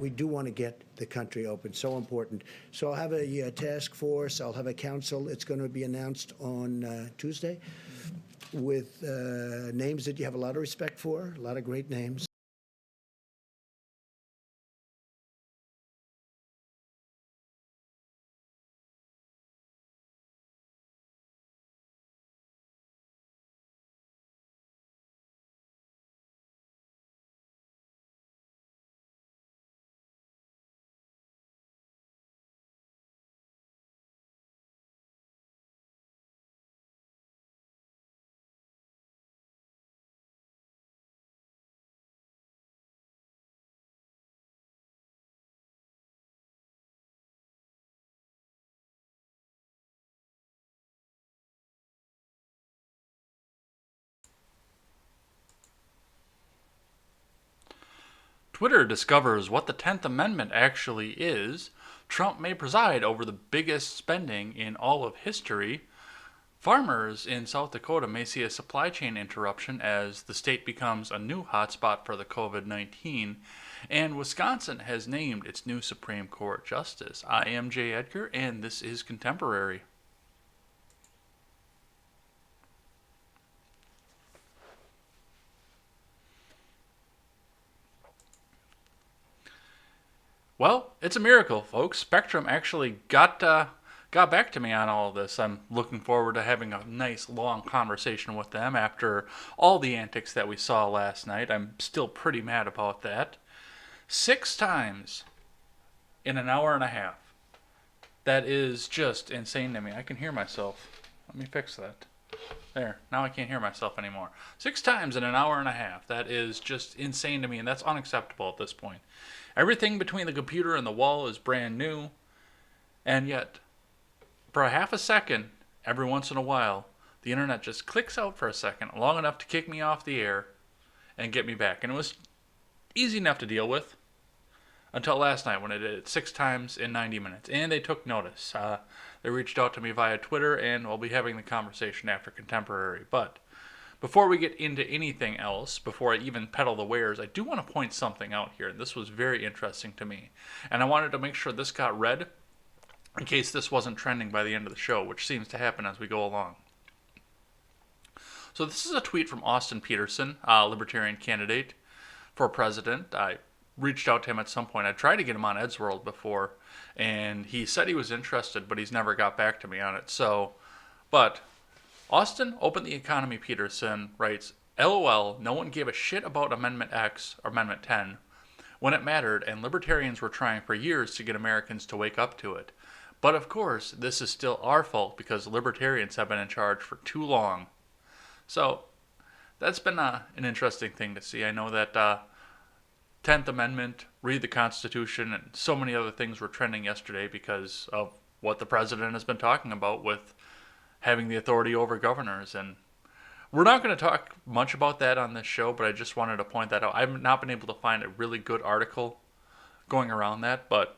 We do want to get the country open. So important. So I'll have a task force. I'll have a council. It's going to be announced on Tuesday with names that you have a lot of respect for, a lot of great names. Twitter discovers what the 10th Amendment actually is. Trump may preside over the biggest spending in all of history. Farmers in South Dakota may see a supply chain interruption as the state becomes a new hotspot for the COVID-19. And Wisconsin has named its new Supreme Court justice. I am Jay Edgar, and this is Contemporary. Well, it's a miracle, folks. Spectrum actually got back to me on all of this. I'm looking forward to having a nice long conversation with them after all the antics that we saw last night. I'm still pretty mad about that. 6 times in an hour and a half. That is just insane to me. I can hear myself. Let me fix that. There. Now I can't hear myself anymore. 6 times in an hour and a half. That is just insane to me, and that's unacceptable at this point. Everything between the computer and the wall is brand new, and yet, for a half a second, every once in a while, the internet just clicks out for a second, long enough to kick me off the air and get me back. And it was easy enough to deal with until last night when I did it 6 times in 90 minutes. And they took notice. They reached out to me via Twitter, and we'll be having the conversation after Contemporary. But before we get into anything else, before I even peddle the wares, I do want to point something out here. This was very interesting to me. And I wanted to make sure this got read in case this wasn't trending by the end of the show, which seems to happen as we go along. So this is a tweet from Austin Peterson, a Libertarian candidate for president. I reached out to him at some point. I tried to get him on Ed's World before, and he said he was interested, but he's never got back to me on it. But Austin, Open the Economy Peterson, writes, LOL, no one gave a shit about Amendment X or Amendment 10 when it mattered, and libertarians were trying for years to get Americans to wake up to it. But of course, this is still our fault because libertarians have been in charge for too long. So that's been an interesting thing to see. I know that 10th Amendment, read the Constitution, and so many other things were trending yesterday because of what the president has been talking about with having the authority over governors. And we're not going to talk much about that on this show, but I just wanted to point that out. I've not been able to find a really good article going around that, but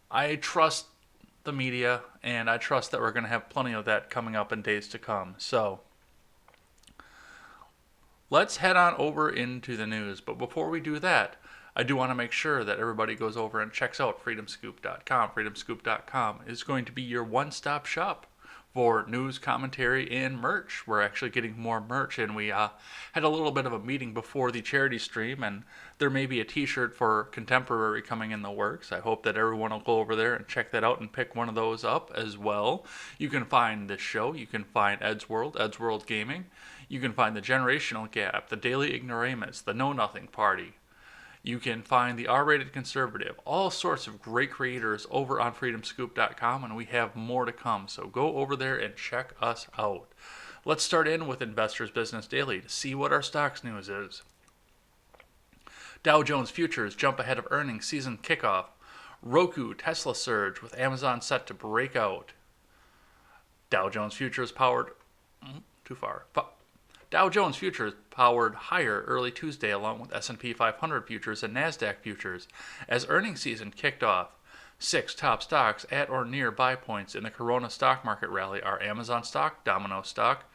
I trust the media, and I trust that we're going to have plenty of that coming up in days to come. So let's head on over into the news. But before we do that, I do want to make sure that everybody goes over and checks out freedomscoop.com. Freedomscoop.com is going to be your one-stop shop for news, commentary, and merch. We're actually getting more merch, and we had a little bit of a meeting before the charity stream, and there may be a t-shirt for Contemporary coming in the works. I hope that everyone will go over there and check that out and pick one of those up as well. You can find this show. You can find Ed's World Gaming. You can find the Generational Gap, the Daily Ignoramus, the Know Nothing Party. You can find the R-Rated Conservative, all sorts of great creators over on freedomscoop.com, and we have more to come. So go over there and check us out. Let's start in with Investors Business Daily to see what our stocks news is. Dow Jones Futures jump ahead of earnings season kickoff. Roku, Tesla surge with Amazon set to break out. Dow Jones Futures powered... Too far. Dow Jones Futures powered higher early Tuesday along with S&P 500 futures and NASDAQ futures as earnings season kicked off. 6 top stocks at or near buy points in the Corona stock market rally are Amazon stock, Domino stock,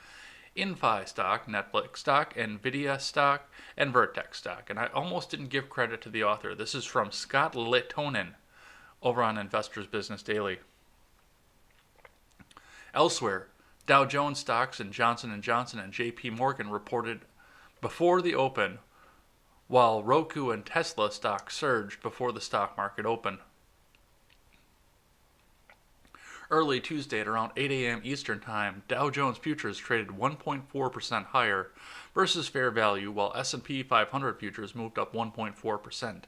Infi stock, Netflix stock, Nvidia stock, and Vertex stock. And I almost didn't give credit to the author. This is from Scott Littonen over on Investors Business Daily. Elsewhere, Dow Jones stocks and Johnson & Johnson and JP Morgan reported before the open, while Roku and Tesla stocks surged before the stock market opened. Early Tuesday at around 8 a.m. Eastern Time, Dow Jones futures traded 1.4% higher versus fair value, while S&P 500 futures moved up 1.4%.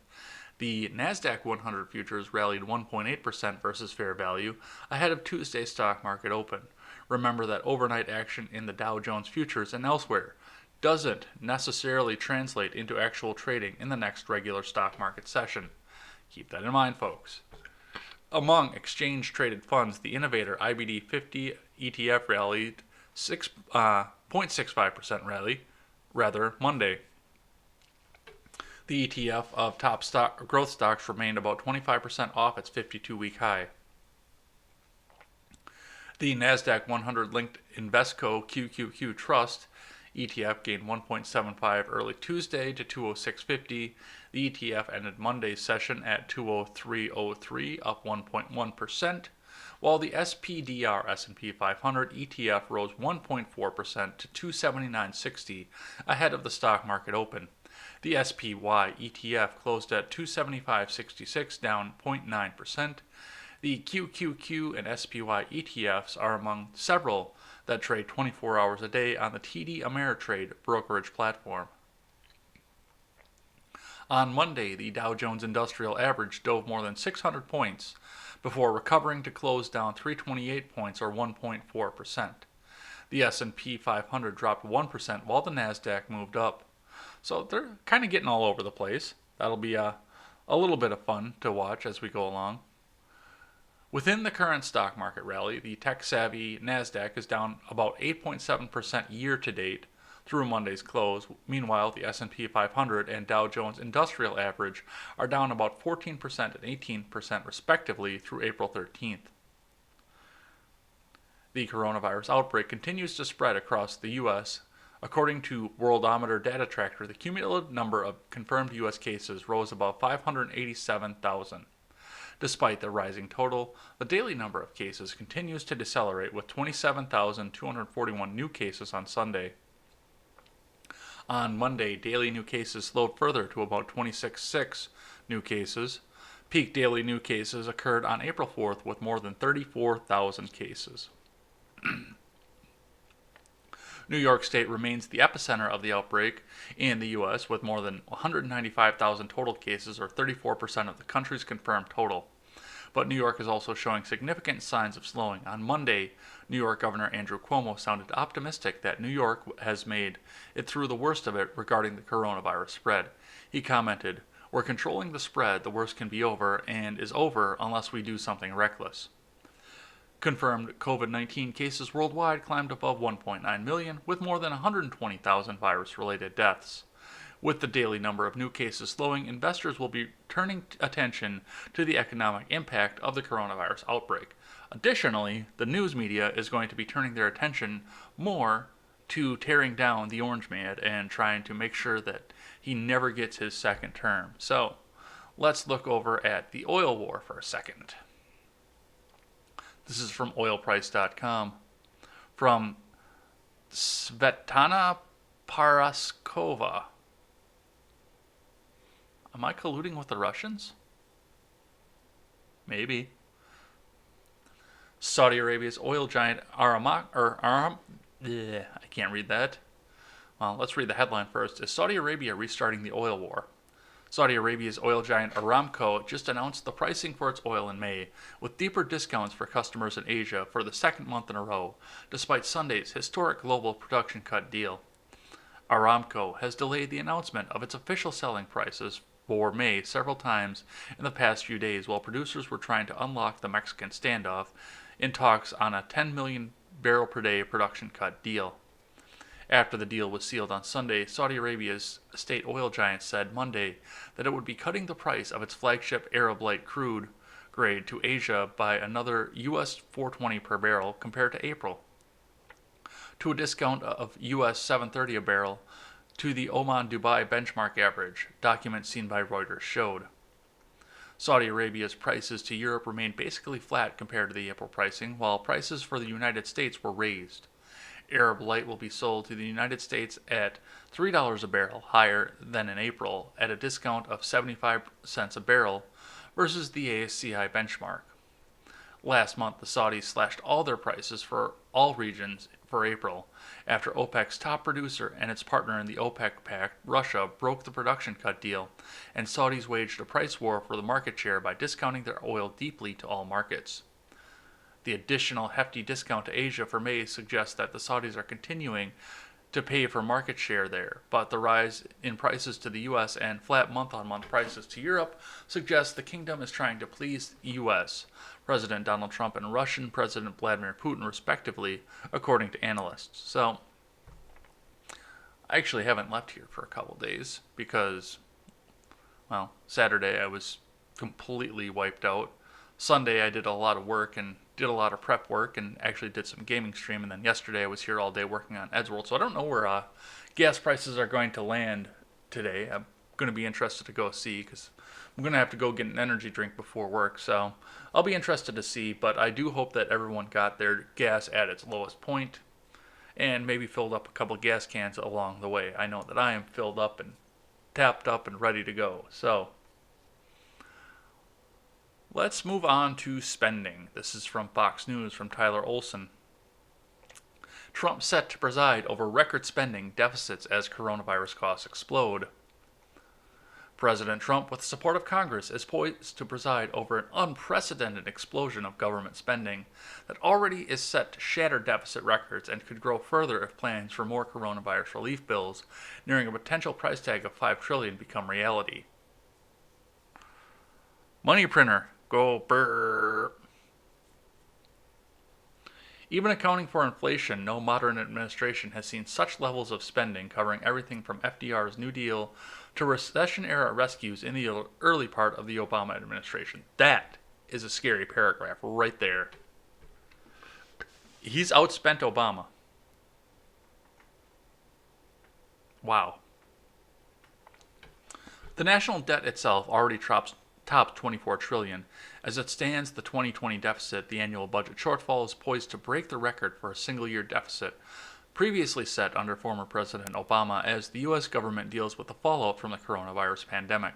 The Nasdaq 100 futures rallied 1.8% versus fair value ahead of Tuesday's stock market open. Remember that overnight action in the Dow Jones futures and elsewhere doesn't necessarily translate into actual trading in the next regular stock market session. Keep that in mind, folks. Among exchange-traded funds, the Innovator IBD 50 ETF rallied 0.65% Monday. The ETF of top growth stocks remained about 25% off its 52-week high. The Nasdaq 100-linked Invesco QQQ Trust ETF gained 1.75 early Tuesday to 206.50. The ETF ended Monday's session at 203.03, up 1.1%, while the SPDR S&P 500 ETF rose 1.4% to 279.60 ahead of the stock market open. The SPY ETF closed at 275.66, down 0.9%. The QQQ and SPY ETFs are among several that trade 24 hours a day on the TD Ameritrade brokerage platform. On Monday, the Dow Jones Industrial Average dove more than 600 points before recovering to close down 328 points or 1.4%. The S&P 500 dropped 1% while the Nasdaq moved up. So they're kind of getting all over the place. That'll be a little bit of fun to watch as we go along. Within the current stock market rally, the tech-savvy Nasdaq is down about 8.7% year-to-date through Monday's close. Meanwhile, the S&P 500 and Dow Jones Industrial Average are down about 14% and 18% respectively through April 13th. The coronavirus outbreak continues to spread across the U.S. According to Worldometer Data Tracker, the cumulative number of confirmed U.S. cases rose above 587,000. Despite the rising total, the daily number of cases continues to decelerate with 27,241 new cases on Sunday. On Monday, daily new cases slowed further to about 26.6 new cases. Peak daily new cases occurred on April 4th with more than 34,000 cases. New York State remains the epicenter of the outbreak in the U.S. with more than 195,000 total cases, or 34% of the country's confirmed total. But New York is also showing significant signs of slowing. On Monday, New York Governor Andrew Cuomo sounded optimistic that New York has made it through the worst of it regarding the coronavirus spread. He commented, "We're controlling the spread, the worst can be over, and is over unless we do something reckless." Confirmed COVID-19 cases worldwide climbed above 1.9 million, with more than 120,000 virus-related deaths. With the daily number of new cases slowing, investors will be turning attention to the economic impact of the coronavirus outbreak. Additionally, the news media is going to be turning their attention more to tearing down the Orange Man and trying to make sure that he never gets his second term. So, let's look over at the oil war for a second. This is from oilprice.com. From Svetlana Paraskova. Am I colluding with the Russians? Maybe. Saudi Arabia's oil giant I can't read that. Well, let's read the headline first. Is Saudi Arabia restarting the oil war? Saudi Arabia's oil giant Aramco just announced the pricing for its oil in May, with deeper discounts for customers in Asia for the second month in a row, despite Sunday's historic global production cut deal. Aramco has delayed the announcement of its official selling prices for May several times in the past few days while producers were trying to unlock the Mexican standoff in talks on a 10 million barrel per day production cut deal. After the deal was sealed on Sunday, Saudi Arabia's state oil giant said Monday that it would be cutting the price of its flagship Arab Light crude grade to Asia by another US $4.20 per barrel compared to April. to a discount of US 730 a barrel to the Oman Dubai benchmark average, documents seen by Reuters showed. Saudi Arabia's prices to Europe remained basically flat compared to the April pricing, while prices for the United States were raised. Arab Light will be sold to the United States at $3 a barrel, higher than in April, at a discount of 75 cents a barrel versus the ASCI benchmark. Last month, the Saudis slashed all their prices for all regions for April after OPEC's top producer and its partner in the OPEC pact, Russia, broke the production cut deal, and Saudis waged a price war for the market share by discounting their oil deeply to all markets. The additional hefty discount to Asia for May suggests that the Saudis are continuing to pay for market share there, but the rise in prices to the U.S. and flat month-on-month prices to Europe suggests the kingdom is trying to please the U.S., President Donald Trump and Russian President Vladimir Putin, respectively, according to analysts. So, I actually haven't left here for a couple days because, well, Saturday I was completely wiped out. Sunday I did a lot of work and did a lot of prep work and actually did some gaming stream, and then yesterday I was here all day working on Eddsworld. So I don't know where gas prices are going to land today. I'm going to be interested to go see because I'm going to have to go get an energy drink before work. So I'll be interested to see, but I do hope that everyone got their gas at its lowest point and maybe filled up a couple gas cans along the way. I know that I am filled up and tapped up and ready to go. So let's move on to spending. This is from Fox News from Tyler Olson. Trump set to preside over record spending deficits as coronavirus costs explode. President Trump, with the support of Congress, is poised to preside over an unprecedented explosion of government spending that already is set to shatter deficit records and could grow further if plans for more coronavirus relief bills nearing a potential price tag of $5 trillion become reality. Money printer. Go brrr. Even accounting for inflation, no modern administration has seen such levels of spending, covering everything from FDR's New Deal to recession-era rescues in the early part of the Obama administration. That is a scary paragraph right there. He's outspent Obama. Wow. The national debt itself already tops $24 trillion. As it stands, the 2020 deficit, the annual budget shortfall, is poised to break the record for a single-year deficit previously set under former President Obama as the U.S. government deals with the fallout from the coronavirus pandemic,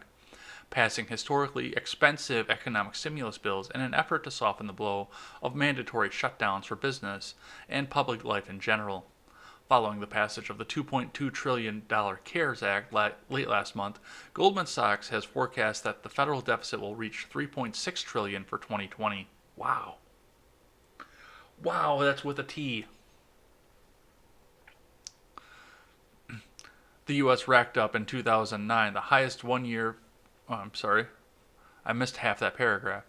passing historically expensive economic stimulus bills in an effort to soften the blow of mandatory shutdowns for business and public life in general. Following the passage of the $2.2 trillion CARES Act late last month, Goldman Sachs has forecast that the federal deficit will reach $3.6 trillion for 2020. Wow. Wow, that's with a T. The U.S. racked up in 2009 the highest one-year... Oh, I'm sorry. I missed half that paragraph.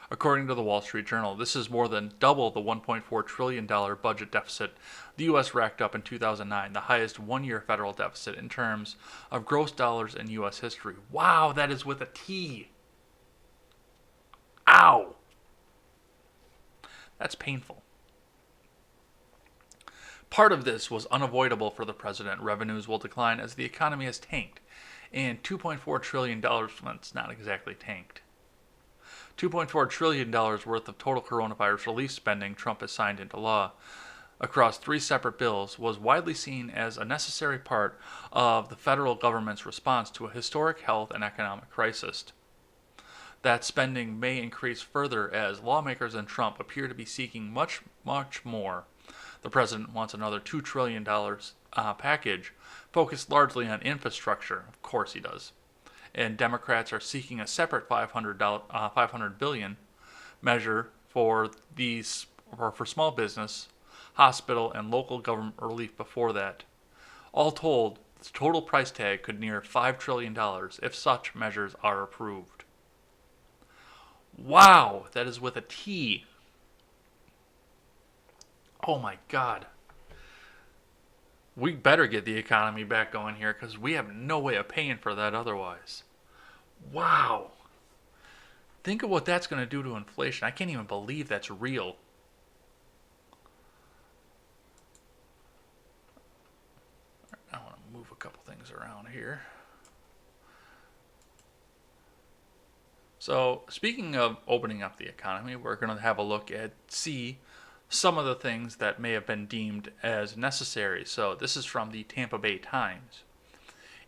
According to the Wall Street Journal, this is more than double the $1.4 trillion budget deficit the U.S. racked up in 2009, the highest one-year federal deficit in terms of gross dollars in U.S. history. Wow, that is with a T. Ow! That's painful. Part of this was unavoidable for the president. Revenues will decline as the economy has tanked, and $2.4 trillion, it's not exactly tanked. $2.4 trillion worth of total coronavirus relief spending Trump has signed into law across 3 separate bills was widely seen as a necessary part of the federal government's response to a historic health and economic crisis. That spending may increase further as lawmakers and Trump appear to be seeking much, much more. The president wants another $2 trillion package focused largely on infrastructure. Of course he does. And Democrats are seeking a separate $500 billion measure for small business, hospital, and local government relief before that. All told, the total price tag could near $5 trillion if such measures are approved. Wow, that is with a T. Oh my God. We better get the economy back going here because we have no way of paying for that otherwise. Wow. Think of what that's going to do to inflation. I can't even believe that's real. things around here. So, speaking of opening up the economy, we're going to have a look at some of the things that may have been deemed as necessary. So, this is from the Tampa Bay Times.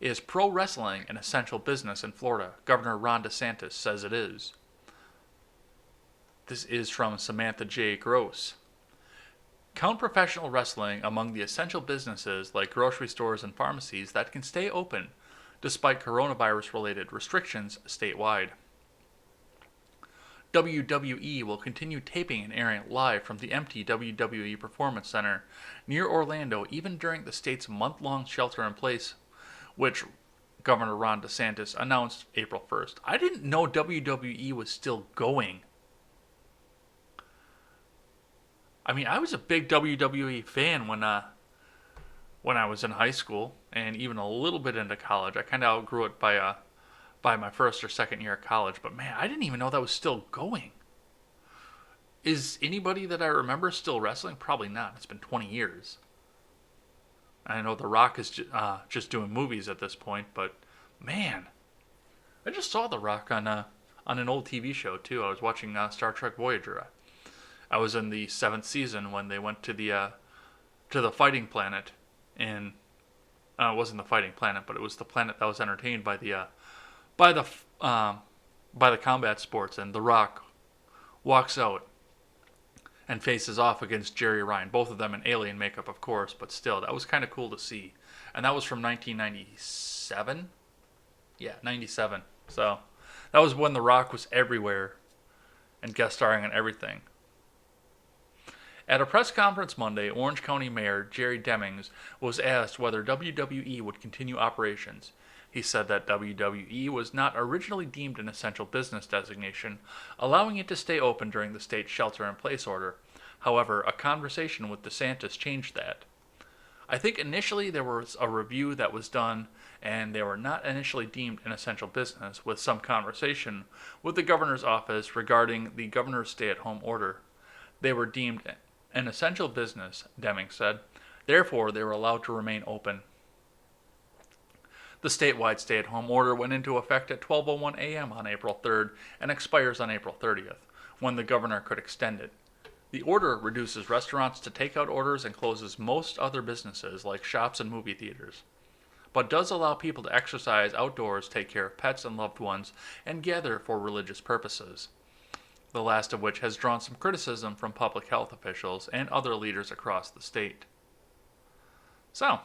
Is pro wrestling an essential business in Florida? Governor Ron DeSantis says it is. This is from Samantha J. Gross. Count professional wrestling among the essential businesses like grocery stores and pharmacies that can stay open despite coronavirus-related restrictions statewide. WWE will continue taping and airing live from the empty WWE Performance Center near Orlando even during the state's month-long shelter-in-place, which Governor Ron DeSantis announced April 1st. I didn't know WWE was still going. I mean, I was a big WWE fan when I was in high school and even a little bit into college. I kind of outgrew it by my first or second year of college, but man, I didn't even know that was still going. Is anybody that I remember still wrestling? Probably not. It's been 20 years. I know The Rock is just doing movies at this point, but man, I just saw The Rock on an old TV show too. I was watching Star Trek Voyager. I was in the 7th season when they went to the fighting planet, and it wasn't the fighting planet, but it was the planet that was entertained by the combat sports, and The Rock walks out and faces off against Jerry Ryan, both of them in alien makeup, of course, but still, that was kind of cool to see. And that was from 1997? Yeah, 97. So, that was when The Rock was everywhere and guest starring on everything. At a press conference Monday, Orange County Mayor Jerry Demings was asked whether WWE would continue operations. He said that WWE was not originally deemed an essential business designation, allowing it to stay open during the state's shelter-in-place order. However, a conversation with DeSantis changed that. I think initially there was a review that was done, and they were not initially deemed an essential business, with some conversation with the governor's office regarding the governor's stay-at-home order. They were deemed an essential business, Deming said. Therefore, they were allowed to remain open. The statewide stay-at-home order went into effect at 12:01 a.m. on April 3rd and expires on April 30th, when the governor could extend it. The order reduces restaurants to takeout orders and closes most other businesses like shops and movie theaters, but does allow people to exercise outdoors, take care of pets and loved ones, and gather for religious purposes. The last of which has drawn some criticism from public health officials and other leaders across the state. So,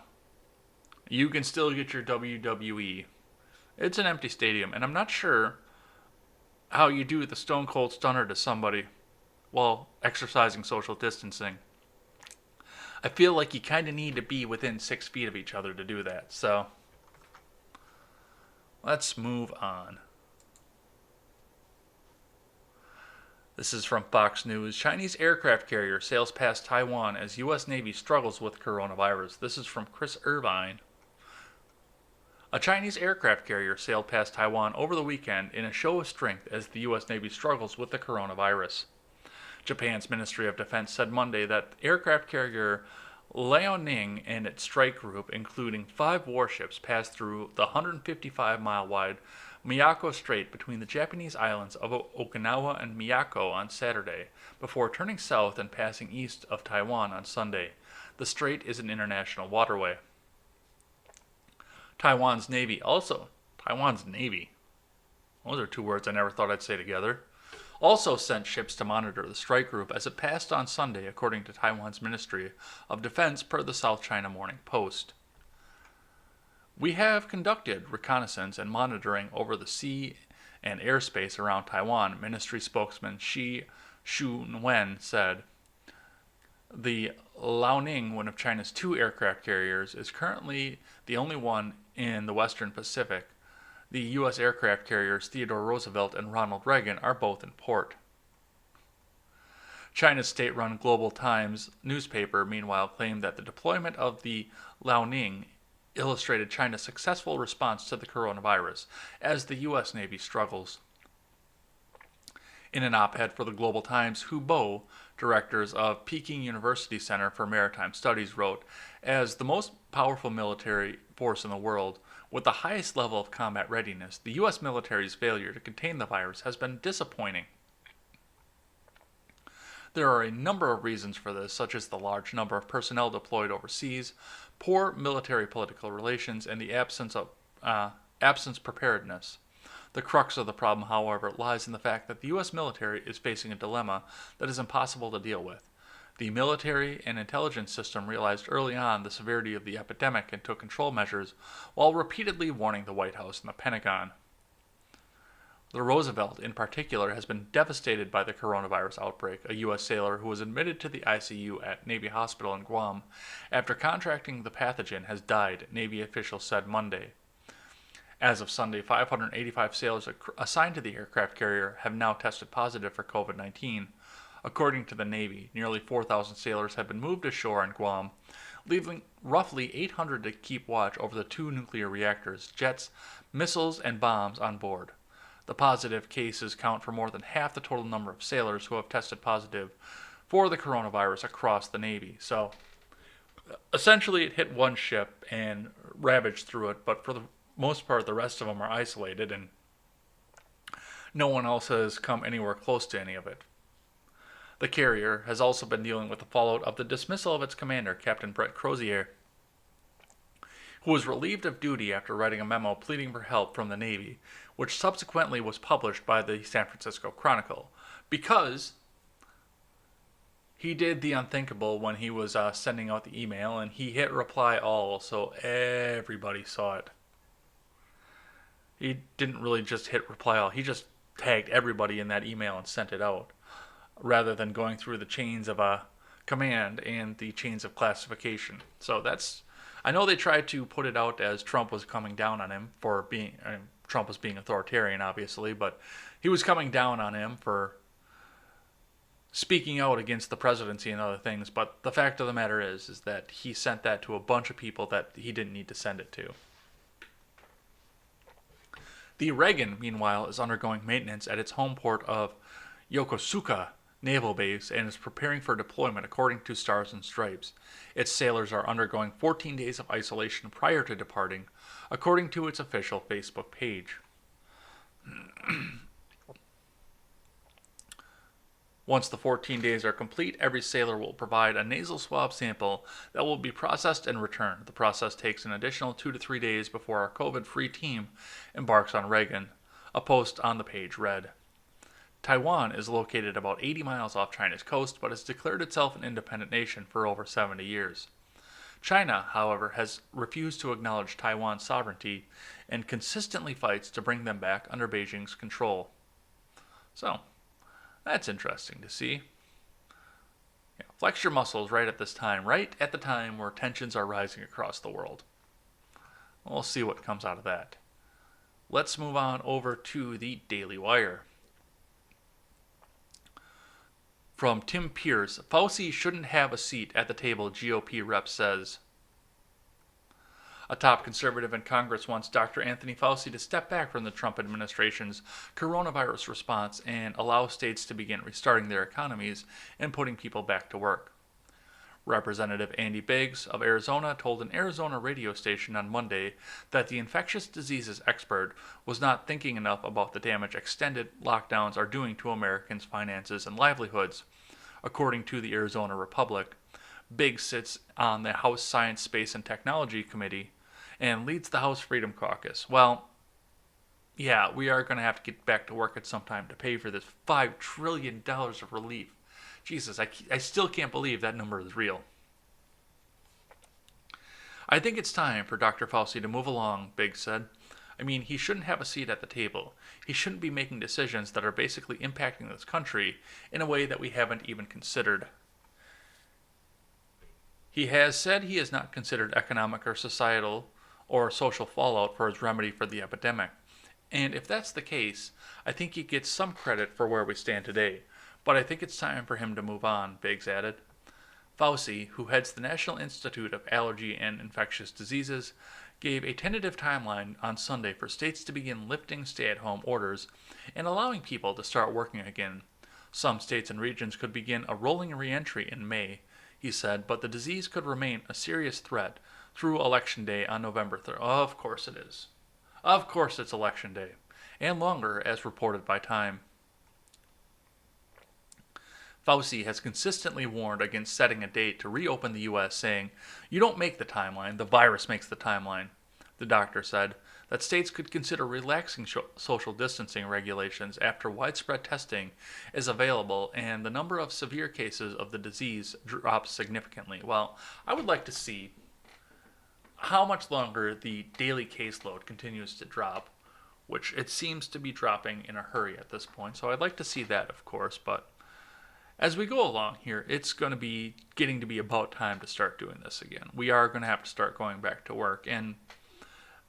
you can still get your WWE. It's an empty stadium, and I'm not sure how you do the Stone Cold Stunner to somebody while exercising social distancing. I feel like you kind of need to be within 6 feet of each other to do that, so let's move on. This is from Fox News. Chinese aircraft carrier sails past Taiwan as U.S. Navy struggles with coronavirus. This is from Chris Irvine. A Chinese aircraft carrier sailed past Taiwan over the weekend in a show of strength as the U.S. Navy struggles with the coronavirus. Japan's Ministry of Defense said Monday that aircraft carrier Liaoning and its strike group, including 5 warships, passed through the 155-mile-wide Miyako Strait between the Japanese islands of Okinawa and Miyako on Saturday, before turning south and passing east of Taiwan on Sunday. The strait is an international waterway. Taiwan's Navy, those are 2 words I never thought I'd say together, also sent ships to monitor the strike group as it passed on Sunday, according to Taiwan's Ministry of Defense per the South China Morning Post. We have conducted reconnaissance and monitoring over the sea and airspace around Taiwan, Ministry spokesman Shi Shunwen said. The Liaoning, one of China's 2 aircraft carriers, is currently the only one in the Western Pacific. The U.S. aircraft carriers Theodore Roosevelt and Ronald Reagan are both in port. China's state-run Global Times newspaper, meanwhile, claimed that the deployment of the Liaoning illustrated China's successful response to the coronavirus as the U.S. Navy struggles. In an op-ed for the Global Times, Hu Bo, directors of Peking University Center for Maritime Studies, wrote, "As the most powerful military force in the world, with the highest level of combat readiness, the U.S. military's failure to contain the virus has been disappointing. There are a number of reasons for this, such as the large number of personnel deployed overseas, poor military-political relations, and the absence preparedness. The crux of the problem, however, lies in the fact that the U.S. military is facing a dilemma that is impossible to deal with. The military and intelligence system realized early on the severity of the epidemic and took control measures while repeatedly warning the White House and the Pentagon. The Roosevelt, in particular, has been devastated by the coronavirus outbreak. A U.S. sailor who was admitted to the ICU at Navy Hospital in Guam after contracting the pathogen has died, Navy officials said Monday. As of Sunday, 585 sailors assigned to the aircraft carrier have now tested positive for COVID-19. According to the Navy, nearly 4,000 sailors have been moved ashore in Guam, leaving roughly 800 to keep watch over the 2 nuclear reactors, jets, missiles, and bombs on board. The positive cases count for more than half the total number of sailors who have tested positive for the coronavirus across the Navy. So, essentially, it hit one ship and ravaged through it, but for the most part, the rest of them are isolated, and no one else has come anywhere close to any of it. The carrier has also been dealing with the fallout of the dismissal of its commander, Captain Brett Crozier, who was relieved of duty after writing a memo pleading for help from the Navy, which subsequently was published by the San Francisco Chronicle, because he did the unthinkable when he was sending out the email, and he hit reply all, so everybody saw it. He didn't really just hit reply all, he just tagged everybody in that email and sent it out, rather than going through the chains of command and the chains of classification. So I know they tried to put it out as Trump was coming down on him for Trump was being authoritarian, obviously, but he was coming down on him for speaking out against the presidency and other things. But the fact of the matter is that he sent that to a bunch of people that he didn't need to send it to. The Reagan, meanwhile, is undergoing maintenance at its home port of Yokosuka Naval Base and is preparing for deployment, according to Stars and Stripes. Its sailors are undergoing 14 days of isolation prior to departing, according to its official Facebook page. Once the 14 days are complete, every sailor will provide a nasal swab sample that will be processed and returned. The process takes an additional 2 to 3 days before our COVID-free team embarks on Reagan. A post on the page read, Taiwan is located about 80 miles off China's coast, but has declared itself an independent nation for over 70 years. China, however, has refused to acknowledge Taiwan's sovereignty and consistently fights to bring them back under Beijing's control. So, that's interesting to see. Flex your muscles right at the time where tensions are rising across the world. We'll see what comes out of that. Let's move on over to the Daily Wire. From Tim Pierce, Fauci shouldn't have a seat at the table, GOP rep says. A top conservative in Congress wants Dr. Anthony Fauci to step back from the Trump administration's coronavirus response and allow states to begin restarting their economies and putting people back to work. Representative Andy Biggs of Arizona told an Arizona radio station on Monday that the infectious diseases expert was not thinking enough about the damage extended lockdowns are doing to Americans' finances and livelihoods. According to the Arizona Republic, Biggs sits on the House Science, Space, and Technology Committee and leads the House Freedom Caucus. Well, yeah, we are going to have to get back to work at some time to pay for this $5 trillion of relief. Jesus, I still can't believe that number is real. I think it's time for Dr. Fauci to move along, Biggs said. I mean, he shouldn't have a seat at the table. He shouldn't be making decisions that are basically impacting this country in a way that we haven't even considered. He has said he has not considered economic or societal or social fallout for his remedy for the epidemic. And if that's the case, I think he gets some credit for where we stand today. But I think it's time for him to move on, Biggs added. Fauci, who heads the National Institute of Allergy and Infectious Diseases, gave a tentative timeline on Sunday for states to begin lifting stay-at-home orders and allowing people to start working again. Some states and regions could begin a rolling reentry in May, he said, but the disease could remain a serious threat through Election Day on November 3rd. Of course it is. Of course it's Election Day. And longer, as reported by Time. Fauci has consistently warned against setting a date to reopen the U.S., saying, "You don't make the timeline, the virus makes the timeline." The doctor said that states could consider relaxing social distancing regulations after widespread testing is available and the number of severe cases of the disease drops significantly. Well, I would like to see how much longer the daily caseload continues to drop, which it seems to be dropping in a hurry at this point. So I'd like to see that, of course, but as we go along here, it's going to be getting to be about time to start doing this again. We are going to have to start going back to work. And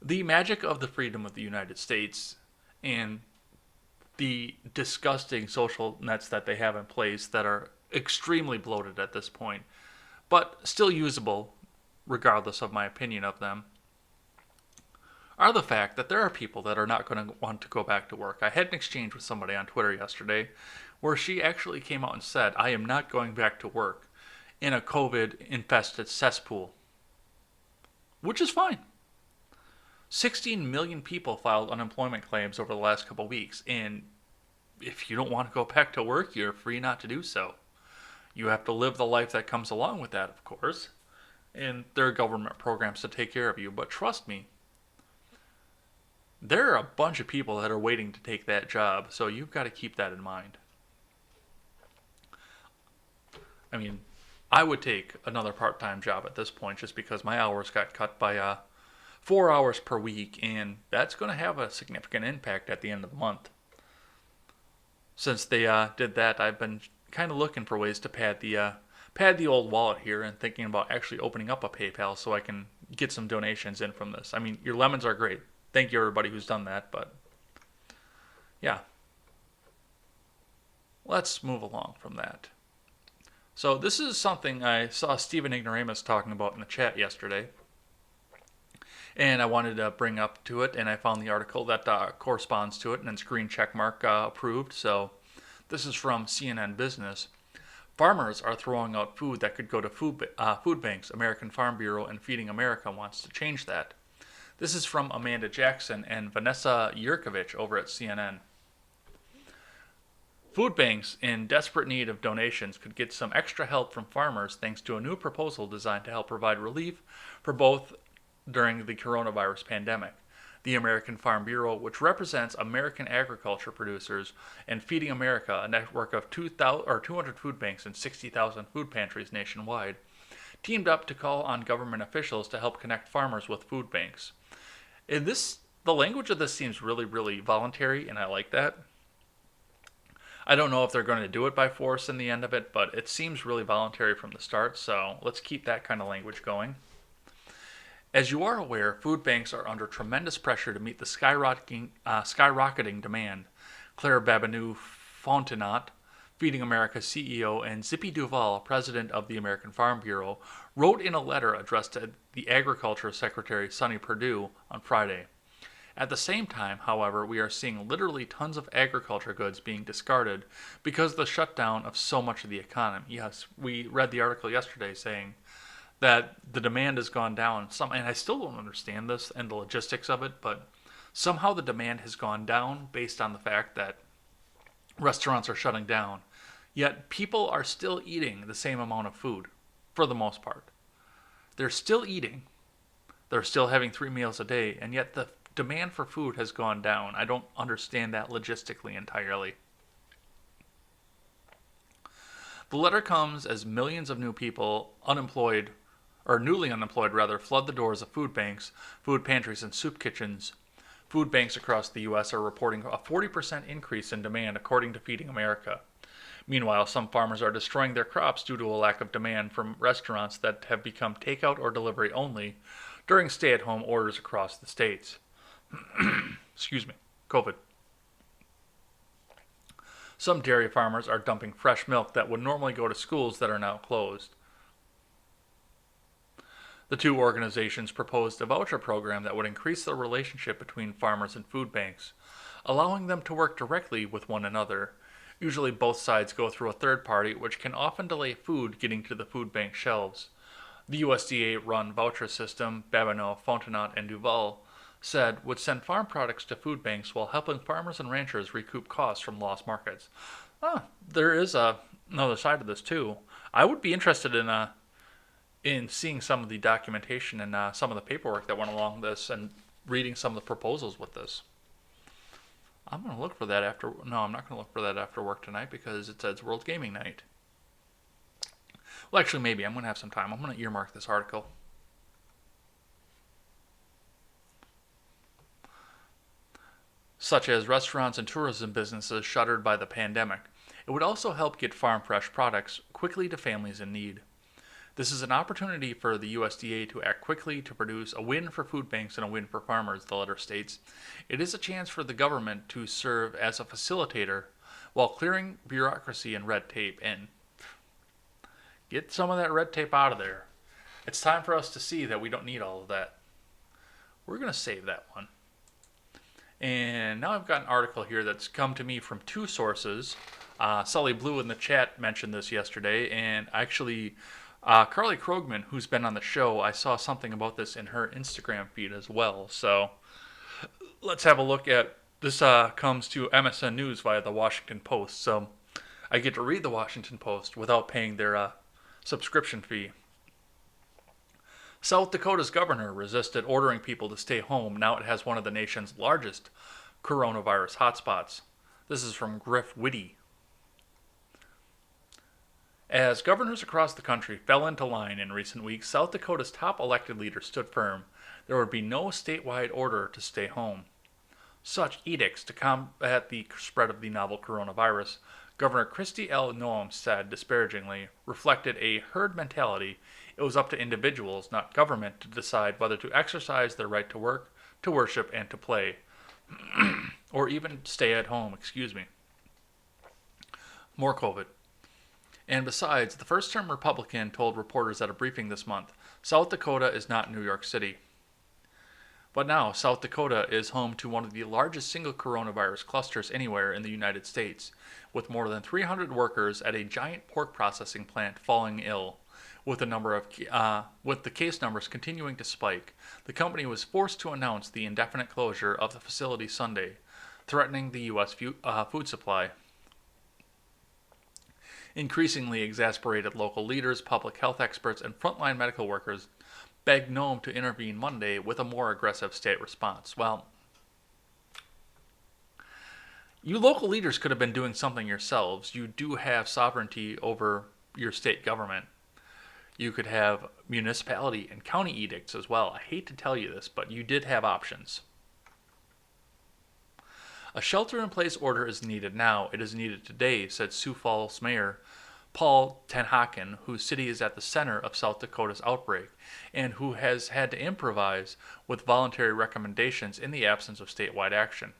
the magic of the freedom of the United States and the disgusting social nets that they have in place that are extremely bloated at this point, but still usable, regardless of my opinion of them, are the fact that there are people that are not going to want to go back to work. I had an exchange with somebody on Twitter yesterday where she actually came out and said, "I am not going back to work in a COVID-infested cesspool," which is fine. 16 million people filed unemployment claims over the last couple of weeks, and if you don't want to go back to work, you're free not to do so. You have to live the life that comes along with that, of course, and there are government programs to take care of you, but trust me, there are a bunch of people that are waiting to take that job, so you've got to keep that in mind. I mean, I would take another part-time job at this point just because my hours got cut by 4 hours per week, and that's going to have a significant impact at the end of the month. Since they did that, I've been kind of looking for ways to pad the old wallet here and thinking about actually opening up a PayPal so I can get some donations in from this. I mean, your lemons are great. Thank you, everybody who's done that, but yeah. Let's move along from that. So this is something I saw Stephen Ignoramus talking about in the chat yesterday, and I wanted to bring up to it, and I found the article that corresponds to it, and it's green checkmark approved. So this is from CNN Business. Farmers are throwing out food that could go to food banks. American Farm Bureau and Feeding America wants to change that. This is from Amanda Jackson and Vanessa Yurkovich over at CNN. Food banks in desperate need of donations could get some extra help from farmers thanks to a new proposal designed to help provide relief for both during the coronavirus pandemic. The American Farm Bureau, which represents American agriculture producers, and Feeding America, a network of 200 food banks and 60,000 food pantries nationwide, teamed up to call on government officials to help connect farmers with food banks. The language of this seems really, really voluntary, and I like that. I don't know if they're going to do it by force in the end of it, but it seems really voluntary from the start, so let's keep that kind of language going. As you are aware, food banks are under tremendous pressure to meet the skyrocketing demand. Claire Babineau-Fontenot, Feeding America CEO, and Zippy Duval, president of the American Farm Bureau, wrote in a letter addressed to the Agriculture Secretary Sonny Perdue on Friday. At the same time, however, we are seeing literally tons of agriculture goods being discarded because of the shutdown of so much of the economy. Yes, we read the article yesterday saying that the demand has gone down. And I still don't understand this and the logistics of it, but somehow the demand has gone down based on the fact that restaurants are shutting down. Yet people are still eating the same amount of food, for the most part. They're still eating. They're still having 3 meals a day, and yet the demand for food has gone down. I don't understand that logistically entirely. The letter comes as millions of new people newly unemployed flood the doors of food banks, food pantries, and soup kitchens. Food banks across the U.S. are reporting a 40% increase in demand, according to Feeding America. Meanwhile, some farmers are destroying their crops due to a lack of demand from restaurants that have become takeout or delivery only during stay-at-home orders across the states. Excuse me, COVID. Some dairy farmers are dumping fresh milk that would normally go to schools that are now closed. The two organizations proposed a voucher program that would increase the relationship between farmers and food banks, allowing them to work directly with one another. Usually both sides go through a third party, which can often delay food getting to the food bank shelves. The USDA-run voucher system, Babineau, Fontenot, and Duval, said would send farm products to food banks while helping farmers and ranchers recoup costs from lost markets. There is another side of this too. I would be interested in seeing some of the documentation and some of the paperwork that went along this and reading some of the proposals with this. I'm going to look for that after. No, I'm not going to look for that after work tonight because it says World Gaming Night. Well, actually, maybe. I'm going to have some time. I'm going to earmark this article. Such as restaurants and tourism businesses shuttered by the pandemic. It would also help get farm fresh products quickly to families in need. This is an opportunity for the USDA to act quickly to produce a win for food banks and a win for farmers, the letter states. It is a chance for the government to serve as a facilitator while clearing bureaucracy and red tape and get some of that red tape out of there. It's time for us to see that we don't need all of that. We're going to save that one. And now I've got an article here that's come to me from two sources. Sully Blue in the chat mentioned this yesterday, and actually Carly Krogman, who's been on the show, I saw something about this in her Instagram feed as well. So let's have a look at this. Comes to MSN News via the Washington Post. So I get to read the Washington Post without paying their subscription fee. South Dakota's governor resisted ordering people to stay home. Now it has one of the nation's largest coronavirus hotspots. This is from Griff Whitty. As governors across the country fell into line in recent weeks, South Dakota's top elected leader stood firm. There would be no statewide order to stay home. Such edicts to combat the spread of the novel coronavirus, Governor Kristi L. Noem said disparagingly, reflected a herd mentality. It was up to individuals, not government, to decide whether to exercise their right to work, to worship, and to play. Or even stay at home, More COVID. And besides, the first-term Republican told reporters at a briefing this month, South Dakota is not New York City. But now, South Dakota is home to one of the largest single coronavirus clusters anywhere in the United States, with more than 300 workers at a giant pork processing plant falling ill. With the case numbers continuing to spike, the company was forced to announce the indefinite closure of the facility Sunday, threatening the U.S. food supply. Increasingly exasperated local leaders, public health experts, and frontline medical workers begged Noem to intervene Monday with a more aggressive state response. Well, you local leaders could have been doing something yourselves. You do have sovereignty over your state government. You could have municipality and county edicts as well. I hate to tell you this, but you did have options. A shelter-in-place order is needed now. It is needed today, said Sioux Falls Mayor Paul Tenhaken, whose city is at the center of South Dakota's outbreak, and who has had to improvise with voluntary recommendations in the absence of statewide action.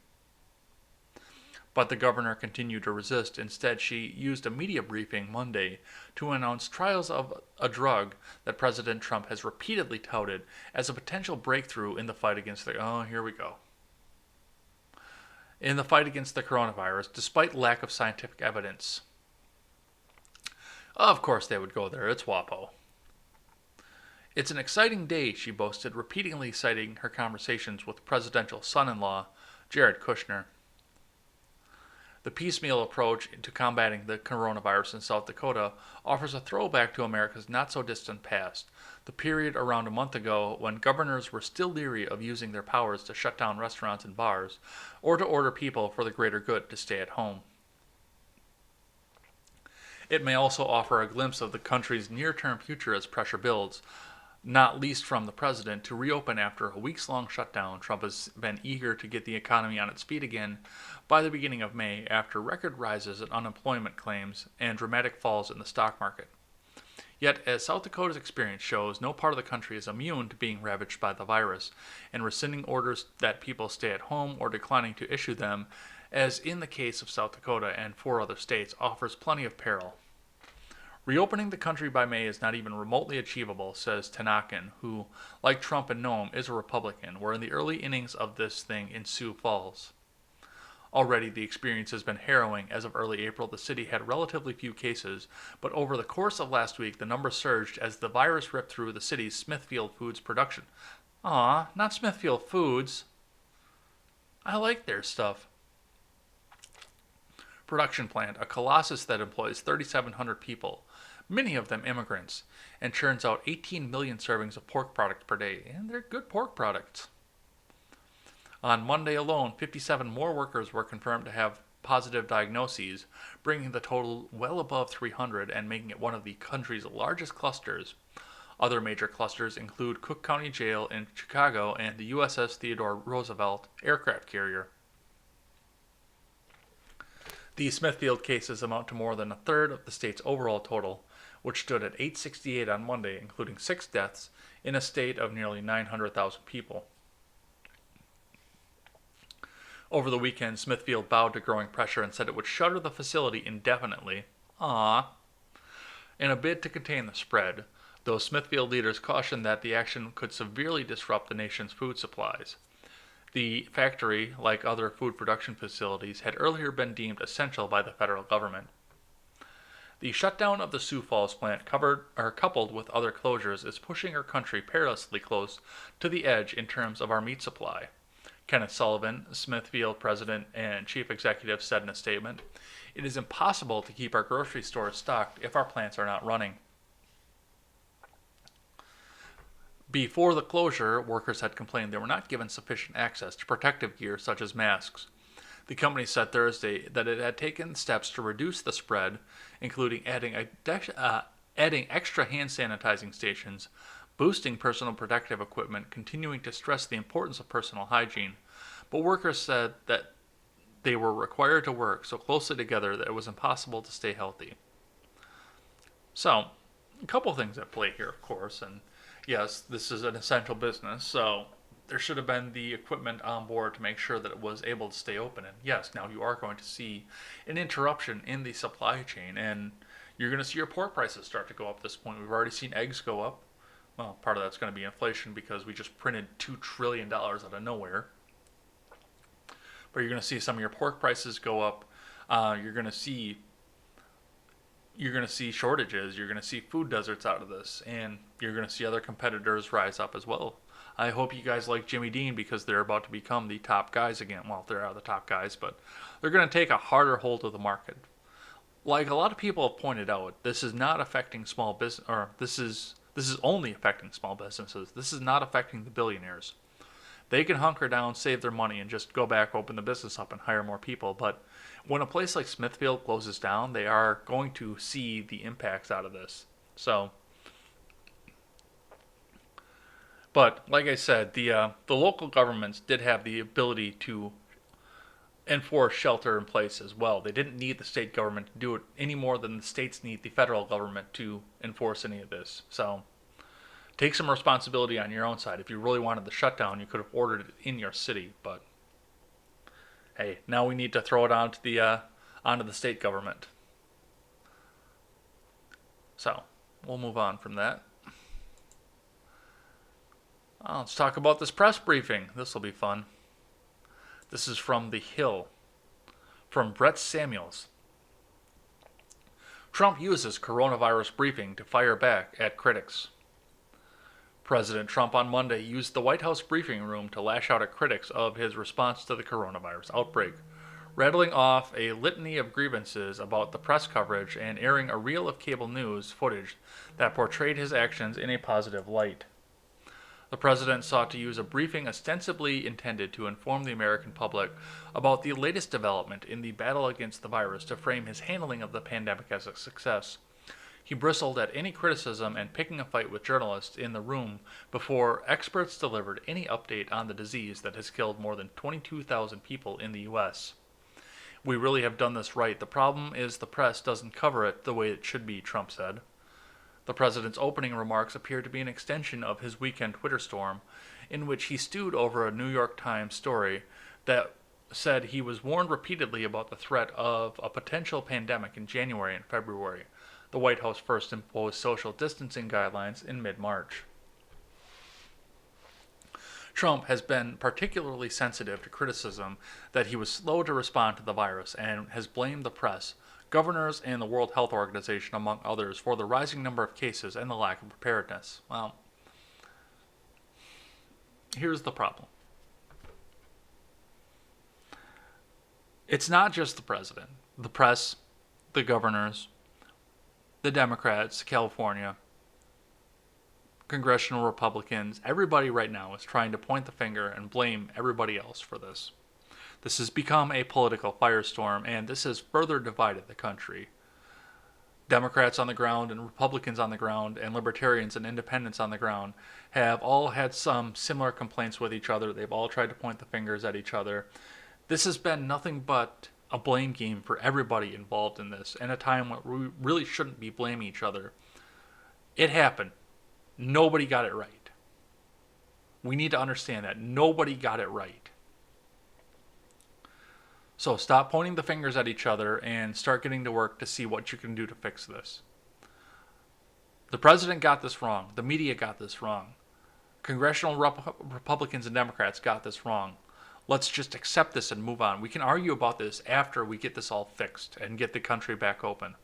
But the governor continued to resist. Instead, she used a media briefing Monday to announce trials of a drug that President Trump has repeatedly touted as a potential breakthrough in the fight against in the fight against the coronavirus, despite lack of scientific evidence. Of course they would go there. It's WAPO. It's an exciting day, she boasted, repeatedly citing her conversations with presidential son-in-law, Jared Kushner. The piecemeal approach to combating the coronavirus in South Dakota offers a throwback to America's not-so-distant past, the period around a month ago when governors were still leery of using their powers to shut down restaurants and bars, or to order people for the greater good to stay at home. It may also offer a glimpse of the country's near-term future as pressure builds, not least from the president, to reopen after a weeks-long shutdown. Trump has been eager to get the economy on its feet again by the beginning of May after record rises in unemployment claims and dramatic falls in the stock market. Yet, as South Dakota's experience shows, no part of the country is immune to being ravaged by the virus, and rescinding orders that people stay at home or declining to issue them, as in the case of South Dakota and 4 other states, offers plenty of peril. Reopening the country by May is not even remotely achievable, says Tenhaken, who, like Trump and Noem, is a Republican. We're in the early innings of this thing in Sioux Falls. Already, the experience has been harrowing. As of early April, the city had relatively few cases, but over the course of last week, the number surged as the virus ripped through the city's Smithfield Foods production. Aw, not Smithfield Foods. I like their stuff. Production plant, a colossus that employs 3,700 people, many of them immigrants, and churns out 18 million servings of pork product per day. And they're good pork products. On Monday alone, 57 more workers were confirmed to have positive diagnoses, bringing the total well above 300 and making it one of the country's largest clusters. Other major clusters include Cook County Jail in Chicago and the USS Theodore Roosevelt aircraft carrier. The Smithfield cases amount to more than a third of the state's overall total, which stood at 868 on Monday, including 6 deaths in a state of nearly 900,000 people. Over the weekend, Smithfield bowed to growing pressure and said it would shutter the facility indefinitely. In a bid to contain the spread, though Smithfield leaders cautioned that the action could severely disrupt the nation's food supplies. The factory, like other food production facilities, had earlier been deemed essential by the federal government. The shutdown of the Sioux Falls plant, coupled with other closures, is pushing our country perilously close to the edge in terms of our meat supply. Kenneth Sullivan, Smithfield president and chief executive, said in a statement, "It is impossible to keep our grocery stores stocked if our plants are not running." Before the closure, workers had complained they were not given sufficient access to protective gear such as masks. The company said Thursday that it had taken steps to reduce the spread, including adding extra hand sanitizing stations, boosting personal protective equipment, continuing to stress the importance of personal hygiene. But workers said that they were required to work so closely together that it was impossible to stay healthy. So, a couple things at play here, of course, and yes, this is an essential business, so there should have been the equipment on board to make sure that it was able to stay open. And yes, now you are going to see an interruption in the supply chain, and you're going to see your pork prices start to go up at this point. We've already seen eggs go up. Well, part of that's going to be inflation because we just printed $2 trillion out of nowhere. But you're going to see some of your pork prices go up. You're going to see shortages. You're going to see food deserts out of this, and you're going to see other competitors rise up as well. I hope you guys like Jimmy Dean because they're about to become the top guys again. Well, they're the top guys, but they're going to take a harder hold of the market. Like a lot of people have pointed out, this is not affecting small business, or this is only affecting small businesses. This is not affecting the billionaires. They can hunker down, save their money, and just go back, open the business up, and hire more people. But when a place like Smithfield closes down, they are going to see the impacts out of this. So, but like I said, the local governments did have the ability to enforce shelter in place as well. They didn't need the state government to do it any more than the states need the federal government to enforce any of this. So take some responsibility on your own side. If you really wanted the shutdown, you could have ordered it in your city. But hey, now we need to throw it onto the state government. So we'll move on from that. Let's talk about this press briefing. This will be fun. This is from The Hill, from Brett Samuels. Trump uses coronavirus briefing to fire back at critics. President Trump on Monday used the White House briefing room to lash out at critics of his response to the coronavirus outbreak, rattling off a litany of grievances about the press coverage and airing a reel of cable news footage that portrayed his actions in a positive light. The president sought to use a briefing ostensibly intended to inform the American public about the latest development in the battle against the virus to frame his handling of the pandemic as a success. He bristled at any criticism and picking a fight with journalists in the room before experts delivered any update on the disease that has killed more than 22,000 people in the U.S. "We really have done this right. The problem is the press doesn't cover it the way it should be," Trump said. The president's opening remarks appeared to be an extension of his weekend Twitter storm, in which he stewed over a New York Times story that said he was warned repeatedly about the threat of a potential pandemic in January and February. The White House first imposed social distancing guidelines in mid-March. Trump has been particularly sensitive to criticism that he was slow to respond to the virus and has blamed the press, governors, and the World Health Organization, among others, for the rising number of cases and the lack of preparedness. Well, here's the problem. It's not just the president, the press, the governors, the Democrats, California, congressional Republicans. Everybody right now is trying to point the finger and blame everybody else for this. This has become a political firestorm, and this has further divided the country. Democrats on the ground and Republicans on the ground and libertarians and independents on the ground have all had some similar complaints with each other. They've all tried to point the fingers at each other. This has been nothing but a blame game for everybody involved in this, in a time where we really shouldn't be blaming each other. It happened. Nobody got it right. We need to understand that. Nobody got it right. So stop pointing the fingers at each other and start getting to work to see what you can do to fix this. The president got this wrong. The media got this wrong. Congressional Republicans and Democrats got this wrong. Let's just accept this and move on. We can argue about this after we get this all fixed and get the country back open.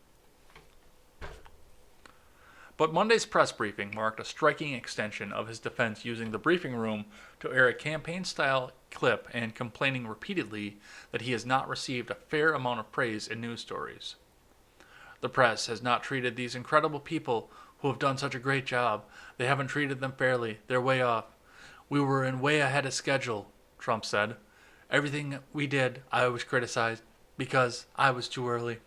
But Monday's press briefing marked a striking extension of his defense, using the briefing room to air a campaign-style clip and complaining repeatedly that he has not received a fair amount of praise in news stories. The press has not treated these incredible people who have done such a great job. They haven't treated them fairly. They're way off. We were in way ahead of schedule, Trump said. Everything we did, I was criticized because I was too early.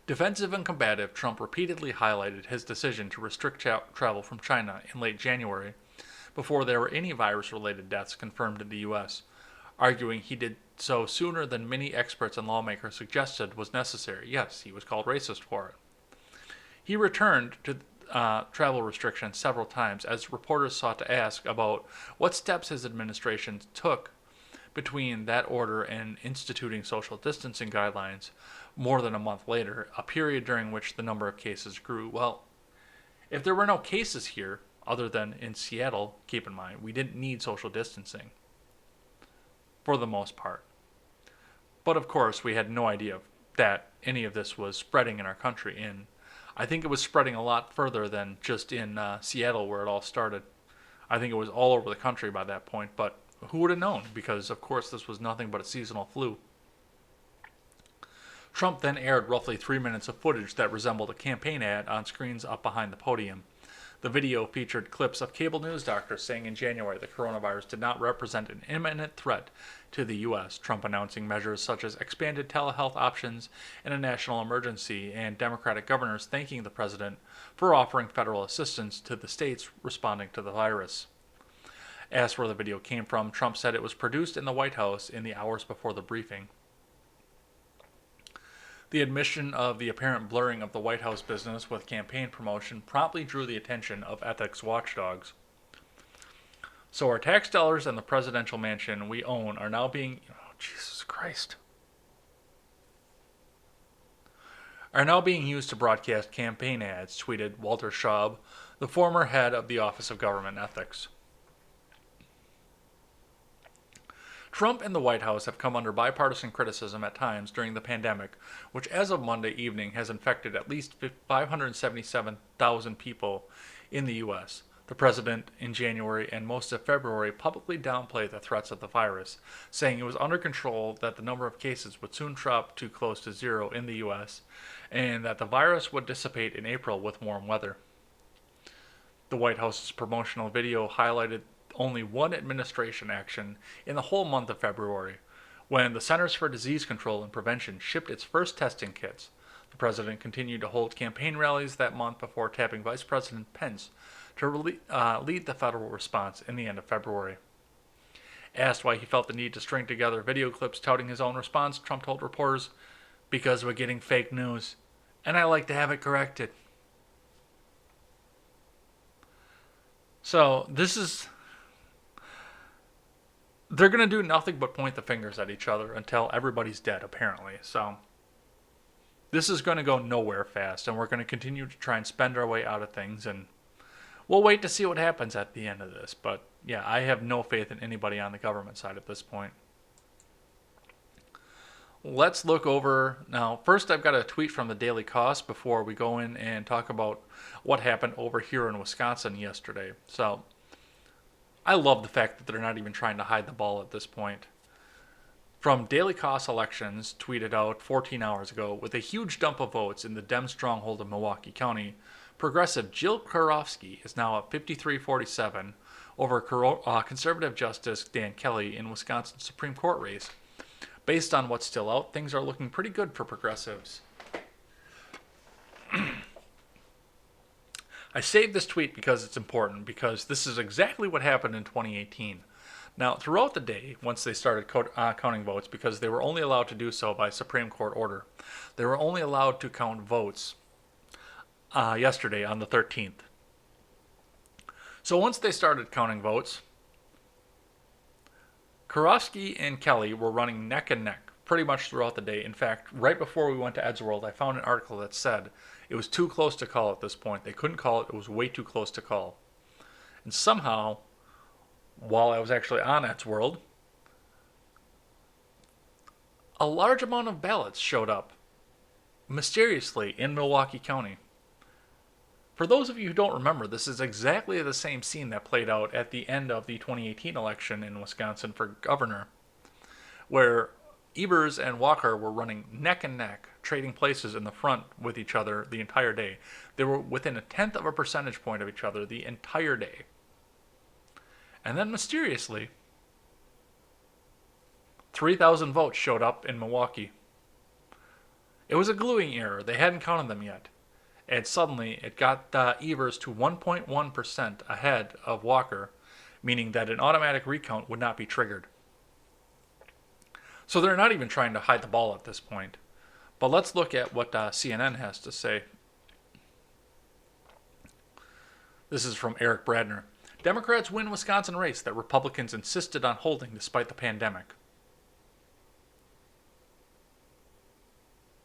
Defensive and combative, Trump repeatedly highlighted his decision to restrict travel from China in late January, before there were any virus-related deaths confirmed in the U.S., arguing he did so sooner than many experts and lawmakers suggested was necessary. Yes, he was called racist for it. He returned to travel restrictions several times as reporters sought to ask about what steps his administration took between that order and instituting social distancing guidelines more than a month later, a period during which the number of cases grew. Well, if there were no cases here, other than in Seattle, keep in mind, we didn't need social distancing, for the most part. But of course, we had no idea that any of this was spreading in our country, and I think it was spreading a lot further than just in Seattle where it all started. I think it was all over the country by that point, but who would have known? Because, of course, this was nothing but a seasonal flu. Trump then aired roughly 3 minutes of footage that resembled a campaign ad on screens up behind the podium. The video featured clips of cable news doctors saying in January the coronavirus did not represent an imminent threat to the U.S., Trump announcing measures such as expanded telehealth options and a national emergency, and Democratic governors thanking the president for offering federal assistance to the states responding to the virus. Asked where the video came from, Trump said it was produced in the White House in the hours before the briefing. The admission of the apparent blurring of the White House business with campaign promotion promptly drew the attention of ethics watchdogs. So our tax dollars and the presidential mansion we own are now being... Oh, Jesus Christ. Are now being used to broadcast campaign ads, tweeted Walter Schaub, the former head of the Office of Government Ethics. Trump and the White House have come under bipartisan criticism at times during the pandemic, which as of Monday evening has infected at least 577,000 people in the U.S. The president in January and most of February publicly downplayed the threats of the virus, saying it was under control, that the number of cases would soon drop to close to zero in the U.S., and that the virus would dissipate in April with warm weather. The White House's promotional video highlighted only one administration action in the whole month of February, when the Centers for Disease Control and Prevention shipped its first testing kits. The president continued to hold campaign rallies that month before tapping Vice President Pence to lead the federal response in the end of February. Asked why he felt the need to string together video clips touting his own response, Trump told reporters, "Because we're getting fake news, and I like to have it corrected." So this is... They're going to do nothing but point the fingers at each other until everybody's dead, apparently. So this is going to go nowhere fast, and we're going to continue to try and spend our way out of things, and We'll wait to see what happens at the end of this, but yeah, I have no faith in anybody on the government side at this point. Let's look over now. First, I've got a tweet from the Daily Cost before we go in and talk about what happened over here in Wisconsin yesterday. So, I love the fact that they're not even trying to hide the ball at this point. From Daily Cost Elections, tweeted out 14 hours ago, with a huge dump of votes in the Dem stronghold of Milwaukee County, progressive Jill Karofsky is now at 53-47 over conservative Justice Dan Kelly in Wisconsin's Supreme Court race. Based on what's still out, things are looking pretty good for progressives. I saved this tweet because it's important, because this is exactly what happened in 2018. Now, throughout the day, once they started counting votes, because they were only allowed to do so by Supreme Court order, they were only allowed to count votes yesterday on the 13th. So once they started counting votes, Karofsky and Kelly were running neck and neck pretty much throughout the day. In fact, right before we went to Edgeworld, I found an article that said it was too close to call at this point. They couldn't call it. It was way too close to call. And somehow, while I was actually on Edgeworld, a large amount of ballots showed up mysteriously in Milwaukee County. For those of you who don't remember, this is exactly the same scene that played out at the end of the 2018 election in Wisconsin for governor, where Evers and Walker were running neck and neck, trading places in the front with each other the entire day. They were within a tenth of a percentage point of each other the entire day. And then mysteriously, 3,000 votes showed up in Milwaukee. It was a gluing error. They hadn't counted them yet. And suddenly it got Evers to 1.1% ahead of Walker, meaning that an automatic recount would not be triggered. So they're not even trying to hide the ball at this point. But let's look at what CNN has to say. This is from Eric Bradner. Democrats win Wisconsin race that Republicans insisted on holding despite the pandemic.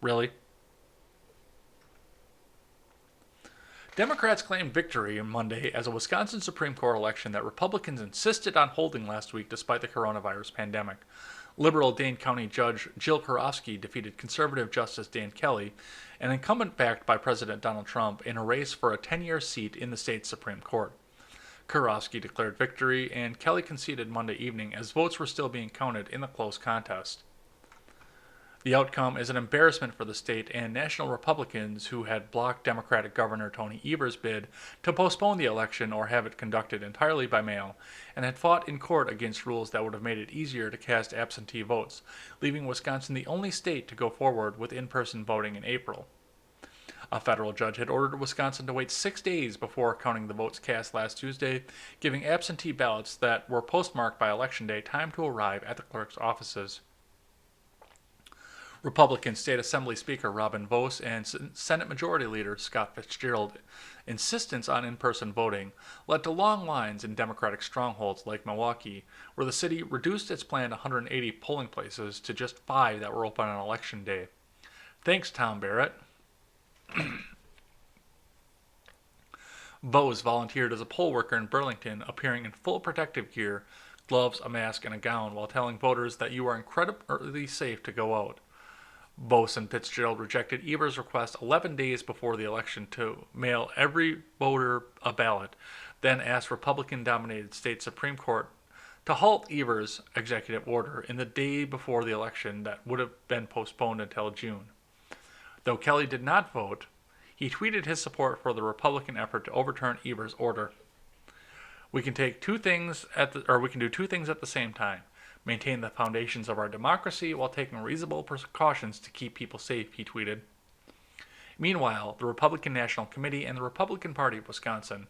Really? Democrats claimed victory on Monday as a Wisconsin Supreme Court election that Republicans insisted on holding last week despite the coronavirus pandemic. Liberal Dane County Judge Jill Karofsky defeated conservative Justice Dan Kelly, an incumbent backed by President Donald Trump, in a race for a 10-year seat in the state's Supreme Court. Karofsky declared victory, and Kelly conceded Monday evening as votes were still being counted in the close contest. The outcome is an embarrassment for the state and national Republicans who had blocked Democratic Governor Tony Evers' bid to postpone the election or have it conducted entirely by mail, and had fought in court against rules that would have made it easier to cast absentee votes, leaving Wisconsin the only state to go forward with in-person voting in April. A federal judge had ordered Wisconsin to wait 6 days before counting the votes cast last Tuesday, giving absentee ballots that were postmarked by Election Day time to arrive at the clerk's offices. Republican State Assembly Speaker Robin Vos and Senate Majority Leader Scott Fitzgerald's insistence on in-person voting led to long lines in Democratic strongholds like Milwaukee, where the city reduced its planned 180 polling places to just 5 that were open on Election Day. Thanks, Tom Barrett. Vos volunteered as a poll worker in Burlington, appearing in full protective gear, gloves, a mask, and a gown, while telling voters that you are incredibly safe to go out. Vos and Fitzgerald rejected Evers' request 11 days before the election to mail every voter a ballot, then asked Republican-dominated state Supreme Court to halt Evers' executive order in the day before the election that would have been postponed until June. Though Kelly did not vote, he tweeted his support for the Republican effort to overturn Evers' order. We can do two things at the same time. Maintain the foundations of our democracy while taking reasonable precautions to keep people safe, he tweeted. Meanwhile, the Republican National Committee and the Republican Party of Wisconsin,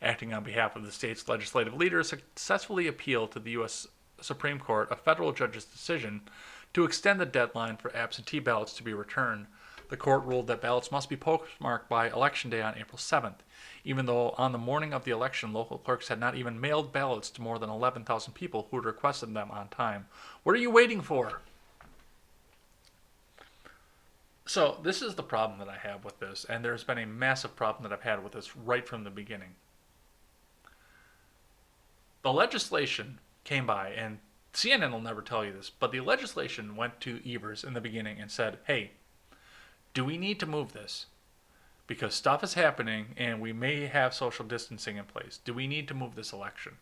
acting on behalf of the state's legislative leaders, successfully appealed to the U.S. Supreme Court a federal judge's decision to extend the deadline for absentee ballots to be returned. The court ruled that ballots must be postmarked by Election Day on April 7th, even though on the morning of the election, local clerks had not even mailed ballots to more than 11,000 people who had requested them on time. What are you waiting for? So this is the problem that I have with this, and there's been a massive problem that I've had with this right from the beginning. The legislation came by, and CNN will never tell you this, but the legislation went to Evers in the beginning and said, hey, do we need to move this? Because stuff is happening and we may have social distancing in place. Do we need to move this election?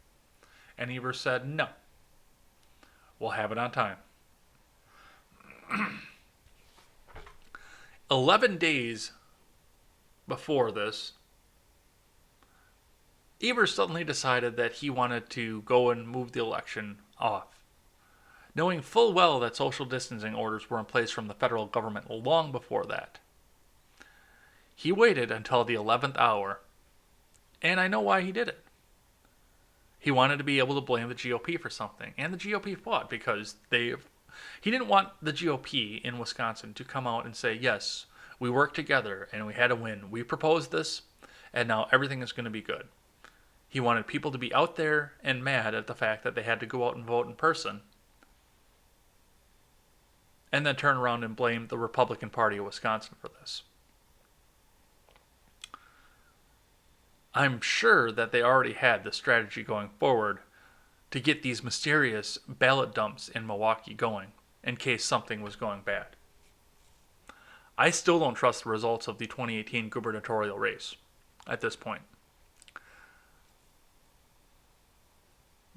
And Evers said, no. We'll have it on time. 11 days before this, Evers suddenly decided that he wanted to go and move the election off, knowing full well that social distancing orders were in place from the federal government long before that. He waited until the 11th hour, and I know why he did it. He wanted to be able to blame the GOP for something, and the GOP fought because he didn't want the GOP in Wisconsin to come out and say, yes, we worked together and we had a win. We proposed this, and now everything is going to be good. He wanted people to be out there and mad at the fact that they had to go out and vote in person, and then turn around and blame the Republican Party of Wisconsin for this. I'm sure that they already had the strategy going forward to get these mysterious ballot dumps in Milwaukee going in case something was going bad. I still don't trust the results of the 2018 gubernatorial race at this point.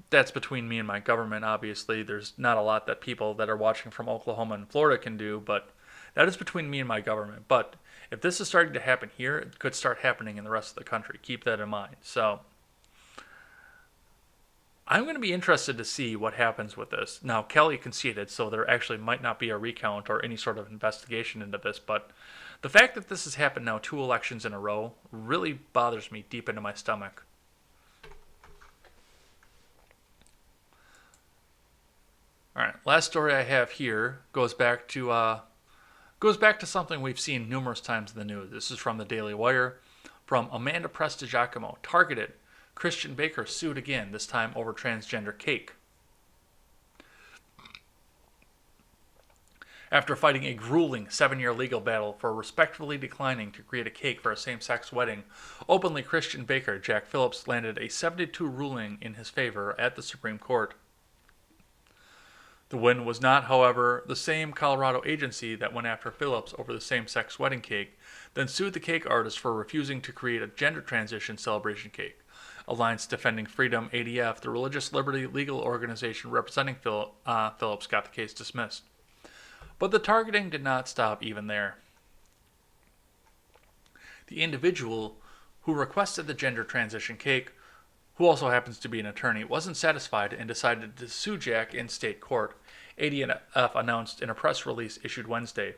That's between me and my government, obviously. There's not a lot that people that are watching from Oklahoma and Florida can do, but that is between me and my government. But if this is starting to happen here, it could start happening in the rest of the country. Keep that in mind. So I'm going to be interested to see what happens with this. Now, Kelly conceded, so there actually might not be a recount or any sort of investigation into this, but the fact that this has happened now 2 elections in a row really bothers me deep into my stomach. All right, last story I have here goes back to something we've seen numerous times in the news. This is from the Daily Wire, from Amanda Prestigiacomo. Targeted, Christian Baker sued again, this time over transgender cake. After fighting a grueling 7-year legal battle for respectfully declining to create a cake for a same-sex wedding, openly Christian baker Jack Phillips landed a 7-2 ruling in his favor at the Supreme Court. The win was not, however, the same Colorado agency that went after Phillips over the same-sex wedding cake, then sued the cake artist for refusing to create a gender transition celebration cake. Alliance Defending Freedom, ADF, the religious liberty legal organization representing Phillips, got the case dismissed. But the targeting did not stop even there. The individual who requested the gender transition cake, who also happens to be an attorney, wasn't satisfied and decided to sue Jack in state court, ADF announced in a press release issued Wednesday.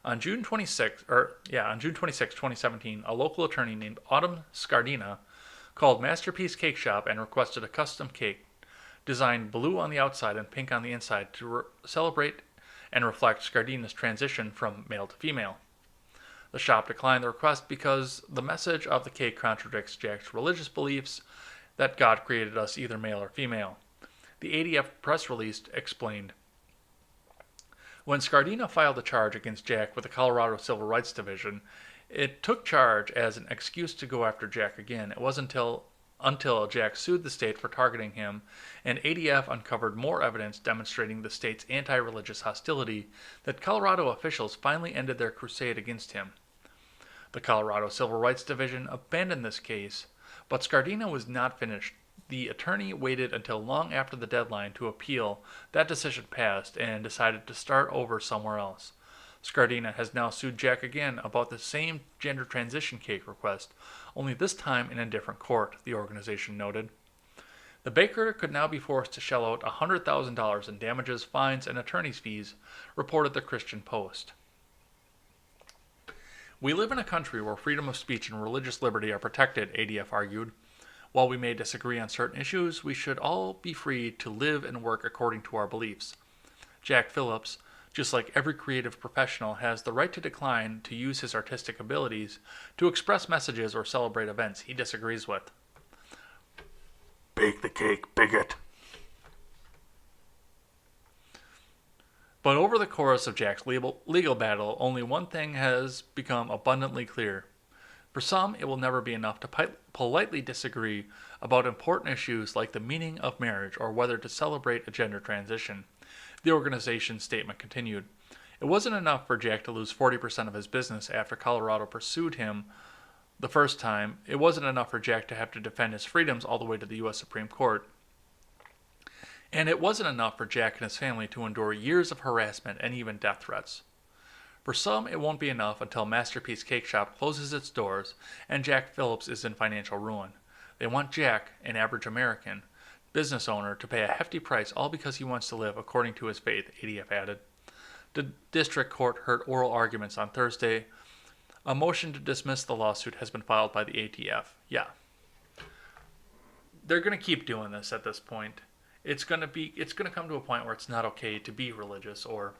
On June 26, 2017, a local attorney named Autumn Scardina called Masterpiece Cake Shop and requested a custom cake designed blue on the outside and pink on the inside to celebrate and reflect Scardina's transition from male to female. The shop declined the request because the message of the cake contradicts Jack's religious beliefs that God created us either male or female. The ADF press release explained, when Scardina filed a charge against Jack with the Colorado Civil Rights Division, it took charge as an excuse to go after Jack again. It wasn't until Jack sued the state for targeting him, and ADF uncovered more evidence demonstrating the state's anti-religious hostility, that Colorado officials finally ended their crusade against him. The Colorado Civil Rights Division abandoned this case, but Scardina was not finished. The attorney waited until long after the deadline to appeal. That decision passed and decided to start over somewhere else. Scardina has now sued Jack again about the same gender transition cake request, only this time in a different court, the organization noted. The baker could now be forced to shell out $100,000 in damages, fines, and attorney's fees, reported the Christian Post. We live in a country where freedom of speech and religious liberty are protected, ADF argued. While we may disagree on certain issues, we should all be free to live and work according to our beliefs. Jack Phillips, just like every creative professional, has the right to decline to use his artistic abilities to express messages or celebrate events he disagrees with. Bake the cake, bigot. But over the course of Jack's legal battle, only one thing has become abundantly clear. For some, it will never be enough to politely disagree about important issues like the meaning of marriage or whether to celebrate a gender transition. The organization's statement continued. It wasn't enough for Jack to lose 40% of his business after Colorado pursued him the first time. It wasn't enough for Jack to have to defend his freedoms all the way to the U.S. Supreme Court. And it wasn't enough for Jack and his family to endure years of harassment and even death threats. For some, it won't be enough until Masterpiece Cake Shop closes its doors and Jack Phillips is in financial ruin. They want Jack, an average American business owner, to pay a hefty price all because he wants to live according to his faith, ADF added. The district court heard oral arguments on Thursday. A motion to dismiss the lawsuit has been filed by the ATF. Yeah. They're going to keep doing this at this point. It's going to come to a point where it's not okay to be religious or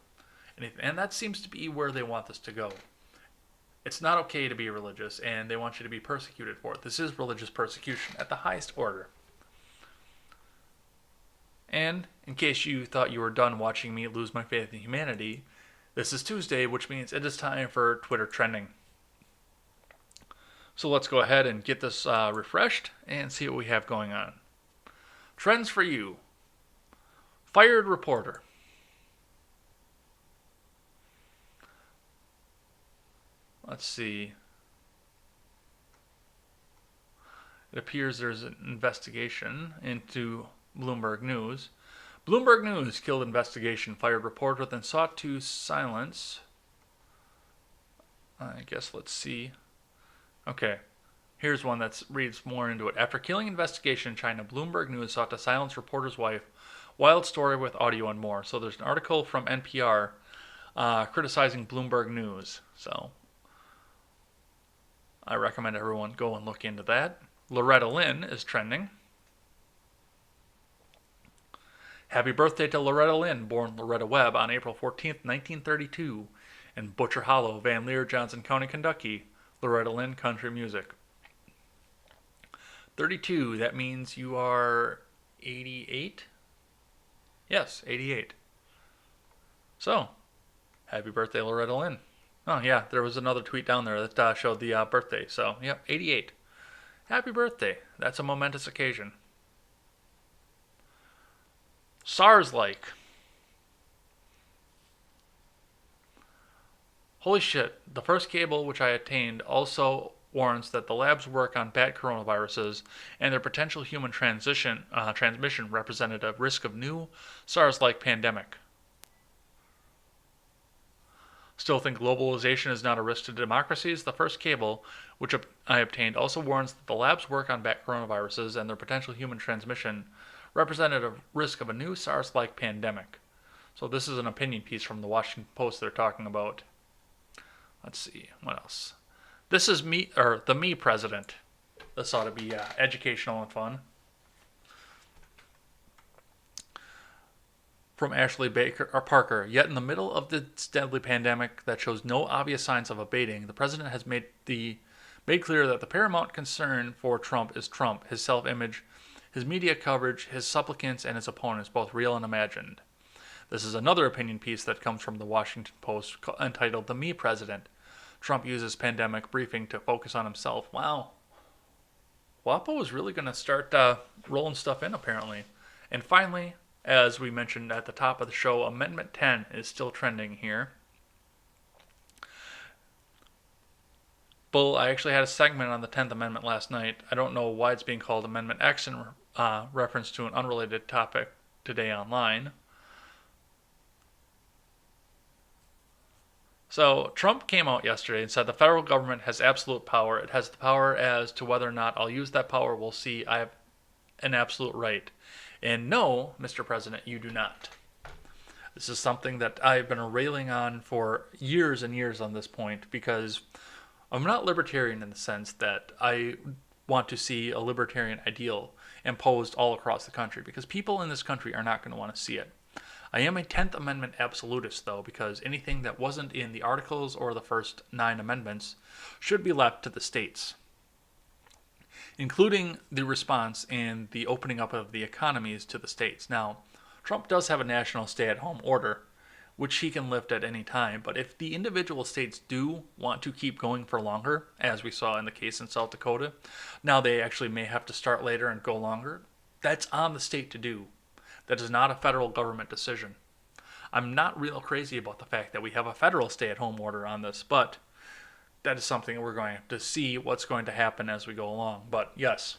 anything. And that seems to be where they want this to go. It's not okay to be religious, and they want you to be persecuted for it. This is religious persecution at the highest order. And in case you thought you were done watching me lose my faith in humanity, this is Tuesday, which means it is time for Twitter trending. So let's go ahead and get this refreshed and see what we have going on. Trends for you. Fired reporter. Let's see. It appears there's an investigation into Bloomberg News. Bloomberg News killed investigation, fired reporter, then sought to silence. I guess let's see. Okay. Here's one that reads more into it. After killing investigation in China, Bloomberg News sought to silence reporter's wife. Wild story with audio and more. So there's an article from NPR criticizing Bloomberg News. So I recommend everyone go and look into that. Loretta Lynn is trending. Happy birthday to Loretta Lynn, born Loretta Webb on April 14th, 1932, in Butcher Hollow, Van Leer, Johnson County, Kentucky. Loretta Lynn, country music. 32, that means you are 88? Yes, 88. So, happy birthday, Loretta Lynn. Oh, yeah, there was another tweet down there that showed the birthday. So, yep, 88. Happy birthday. That's a momentous occasion. SARS-like. Holy shit, the first cable which I obtained also warns that the lab's work on bat coronaviruses and their potential human transmission represented a risk of new SARS-like pandemic. Still think globalization is not a risk to democracies? The first cable, which I obtained, also warns that the lab's work on bat coronaviruses and their potential human transmission represented a risk of a new SARS-like pandemic. So this is an opinion piece from the Washington Post they're talking about. Let's see, what else? This is me, or the Me President. This ought to be educational and fun. From Ashley Parker. Yet in the middle of this deadly pandemic that shows no obvious signs of abating, the president has made clear that the paramount concern for Trump is Trump, his self-image, his media coverage, his supplicants, and his opponents, both real and imagined. This is another opinion piece that comes from the Washington Post entitled The Me President. Trump uses pandemic briefing to focus on himself. Wow. WAPO is really going to start rolling stuff in, apparently. And finally, as we mentioned at the top of the show, Amendment 10 is still trending here. Bull, I actually had a segment on the 10th Amendment last night. I don't know why it's being called Amendment X in reference to an unrelated topic today online. So Trump came out yesterday and said the federal government has absolute power. It has the power as to whether or not I'll use that power. We'll see. I have an absolute right. And no, Mr. President, you do not. This is something that I've been railing on for years and years on this point because I'm not libertarian in the sense that I want to see a libertarian ideal imposed all across the country because people in this country are not going to want to see it. I am a 10th Amendment absolutist, though, because anything that wasn't in the Articles or the first 9 amendments should be left to the states, including the response and the opening up of the economies to the states. Now, Trump does have a national stay-at-home order, which he can lift at any time. But if the individual states do want to keep going for longer, as we saw in the case in South Dakota, now they actually may have to start later and go longer. That's on the state to do. That is not a federal government decision. I'm not real crazy about the fact that we have a federal stay-at-home order on this, but that is something we're going to see what's going to happen as we go along. But yes,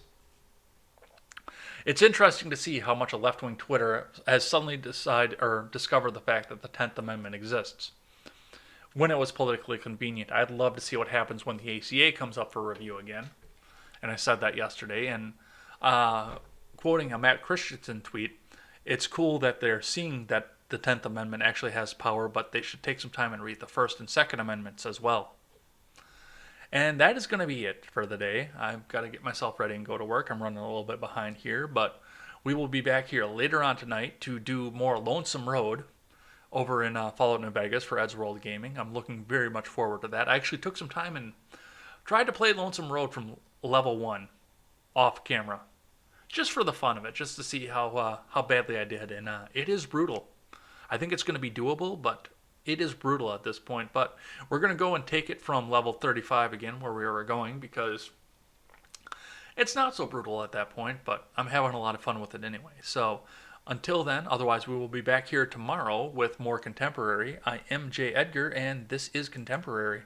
it's interesting to see how much a left-wing Twitter has suddenly discovered the fact that the 10th Amendment exists when it was politically convenient. I'd love to see what happens when the ACA comes up for review again. And I said that yesterday. And quoting a Matt Christensen tweet, it's cool that they're seeing that the 10th Amendment actually has power, but they should take some time and read the First and Second Amendments as well. And that is going to be it for the day. I've got to get myself ready and go to work. I'm running a little bit behind here, but we will be back here later on tonight to do more Lonesome Road over in Fallout New Vegas for Ed's World Gaming. I'm looking very much forward to that. I actually took some time and tried to play Lonesome Road from level 1 off camera, just for the fun of it, just to see how badly I did. And it is brutal. I think it's going to be doable, but it is brutal at this point. But we're going to go and take it from level 35 again, where we were going, because it's not so brutal at that point, but I'm having a lot of fun with it anyway. So until then, otherwise we will be back here tomorrow with more Contemporary. I am Jay Edgar, and this is Contemporary.